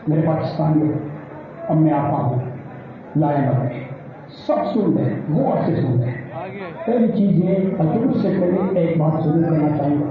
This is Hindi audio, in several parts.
मेरे पाकिस्तान में अब मैं आता हूँ लाया बने सब सुन रहे, वो अच्छे सुन रहे। पहली चीज़ ये उससे पहले एक बात जरूर कहना चाहूँगा,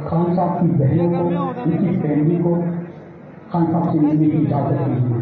खान साहब की बहनों को, उनकी फैमिली को खान साहब से मिलने की इजाज़त नहीं दी,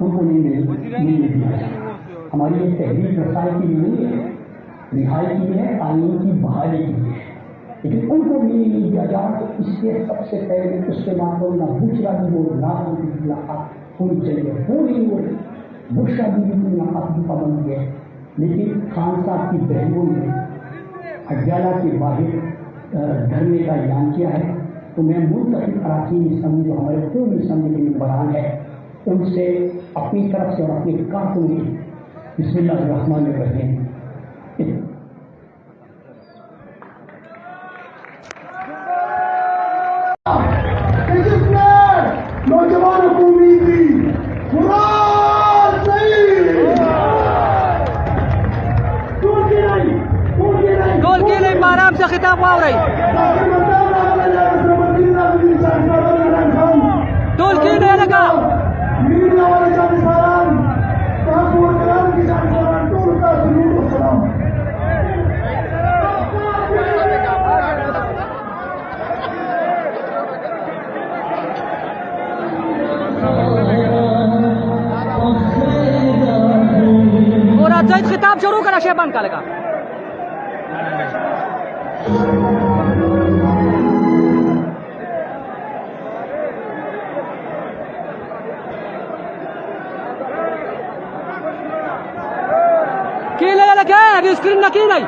उनको नहीं दिया जाए। हमारी ये तहरीक रसाई की नहीं है, रिहाई की है, आईन की बहाली की है, लेकिन उनको भी नहीं दिया जाए। तो इसके सबसे पहले उसके मामलों ना बुशरा भी वो ना उनकी मुलाकात होनी चाहिए, वो नहीं हो रही। बुशरा भी मुलाकात की पाबंदी है, लेकिन खान साहब की बहनों ने अड्याला के बाहर धरने का ऐलान किया है। तो मैं मुल्क अराकीन असम्बली जो हमारे पूर्ण असम्बली के मेंबरान है, उनसे अपनी तरफ से और अपने कारकुन की बिस्मिल्लाहिर्रहमानिर्रहीम नौजवानों को उम्मीद थी, गोल की नहीं आराम से खिताब हुआ रही गोल की नहीं लगा जैद खिताब शुरू करा शेबान का लगा की लगे अभी स्क्रीन न की नहीं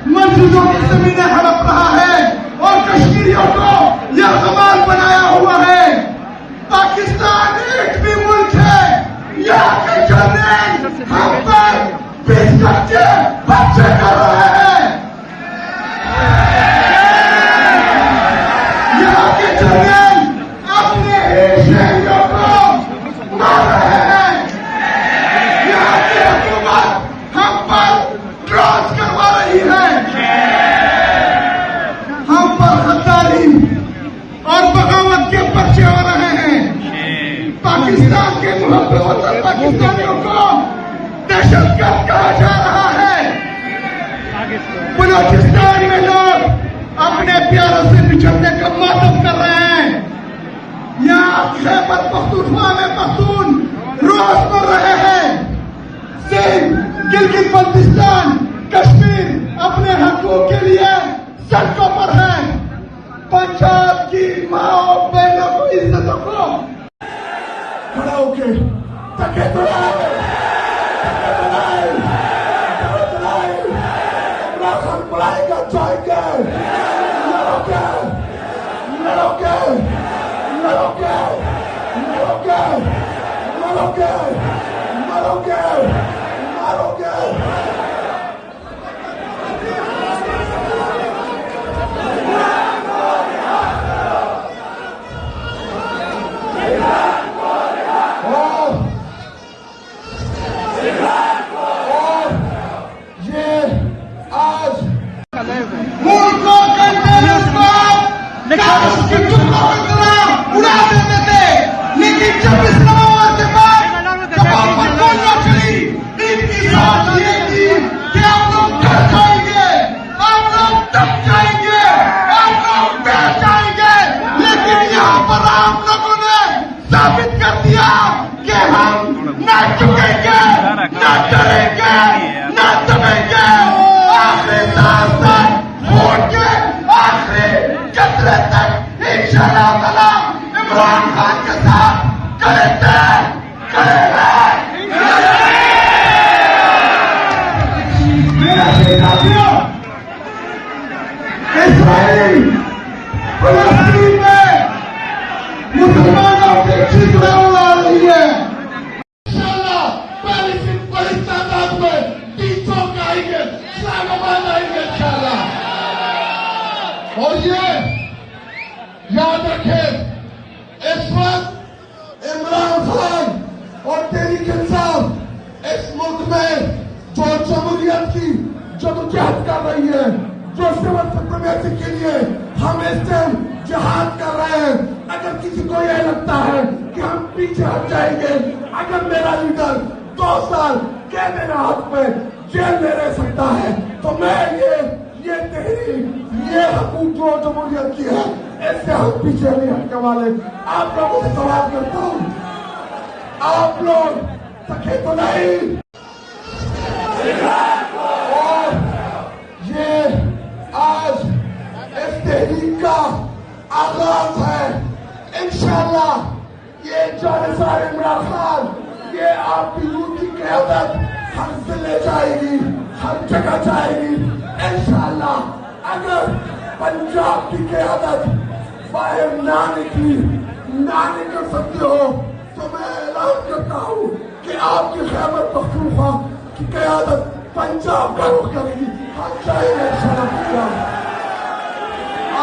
मस्जिदों की जमीनें हड़प रहा है और कश्मीरियों को यह कमाल बनाया हुआ है। पाकिस्तान एक भी मुल्क है, यहाँ के जर्नल हम पर 20 बच्चे कर रहे हैं। यहाँ के जर्नल अपने शहरियों को मार रहे हैं। यहाँ की हुकूमत हम पर क्रॉस करवा रही है, हम पर गद्दारी और बगावत के पर्चे हो रहे हैं। पाकिस्तान के मुहब्बत पाकिस्तानियों को दहशतगर्द कहा जा रहा है। बलूचिस्तान में लोग अपने प्यारों से बिछड़ने का मातम कर रहे हैं। यहाँ खैबर पख्तूनख्वा में पख्तून रोज मर रहे हैं। सिंध, गिलगित बल्तिस्तान, कश्मीर अपने हकों के लिए सड़कों पर है। पंजाब की माओ बहनों को, इज्जतों को खड़ा होके धक्के बुलाए, राशन बुलाएगा जाएंगे, लड़ोगे, लड़ोगे, लड़ोगे, लड़ोगे, लड़ोगे, मरोगे, मारोगे। उड़ा देते थे, लेकिन जब इस्लामाबाद के बाद कबाब पर गोलियां चली, इनकी साथ ये थी आसमान आएंगे इंशाअल्लाह। और ये याद रखें, इस वक्त इमरान खान और तहरीक इंसाफ इस मुल्क में जो जमहूरियत की जदोजहद कर रही है, जो सिविल सुप्रीमेसी के लिए हम इस टाइम जिहाद कर रहे हैं, अगर किसी को यह लगता है कि हम पीछे हट जाएंगे, अगर मेरा लीडर 2 साल कैद में हाथ में जेल में रह सकता है, तो मैं ये तहरीक, ये हकूक जो जमहूरियत की है, इससे हम पीछे नहीं हटने वाले। आप लोगों से सवाल करता हूं, आप लोग सके तो नहीं? और ये आज इस तहरीक का आगाज है। इंशाअल्लाह ये जानिसार इमरान खान, ये आपकी यूथ की क़यादत हर जिले जाएगी, हर जगह जाएगी इंशाअल्लाह। अगर पंजाब की क़यादत बाहर ना निकल सकती हो, तो मैं ऐलान करता हूँ कि आपकी खैबर पख्तूनख्वा की क़यादत पंजाब का रुख करेगी। हम चाहेंगे इंशाअल्लाह।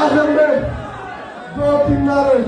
आखिर में 2-3 नारे।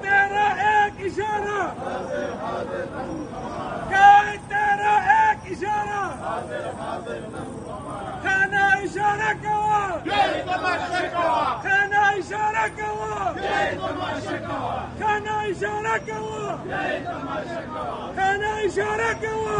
तेरा एक इशारा, तेरा एक इशारा, खाना इशारा कवा, खाना इशारा कवा, खाना इशारा कवा, खाना इशारा कवा।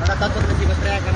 Ada satu lagi berteriakan.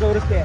Urusnya.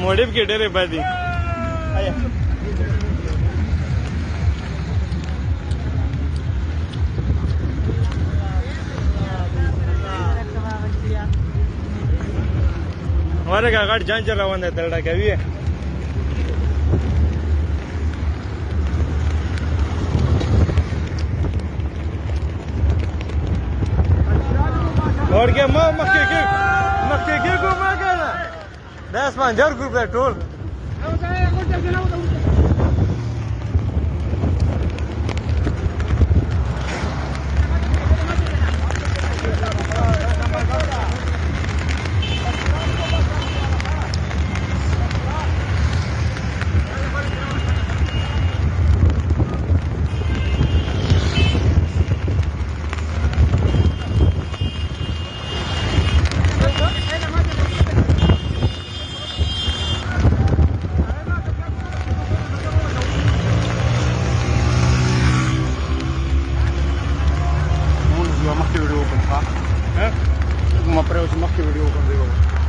मोडिफ के डेरे बादी हमारे का गाड़ी जान चला हुआ है तलड़ा क्या भी है और क्या मक्के के को मैं कहना 10,000 रुपये toll Mag je video op een vraag? Hè? Mag je video op een video?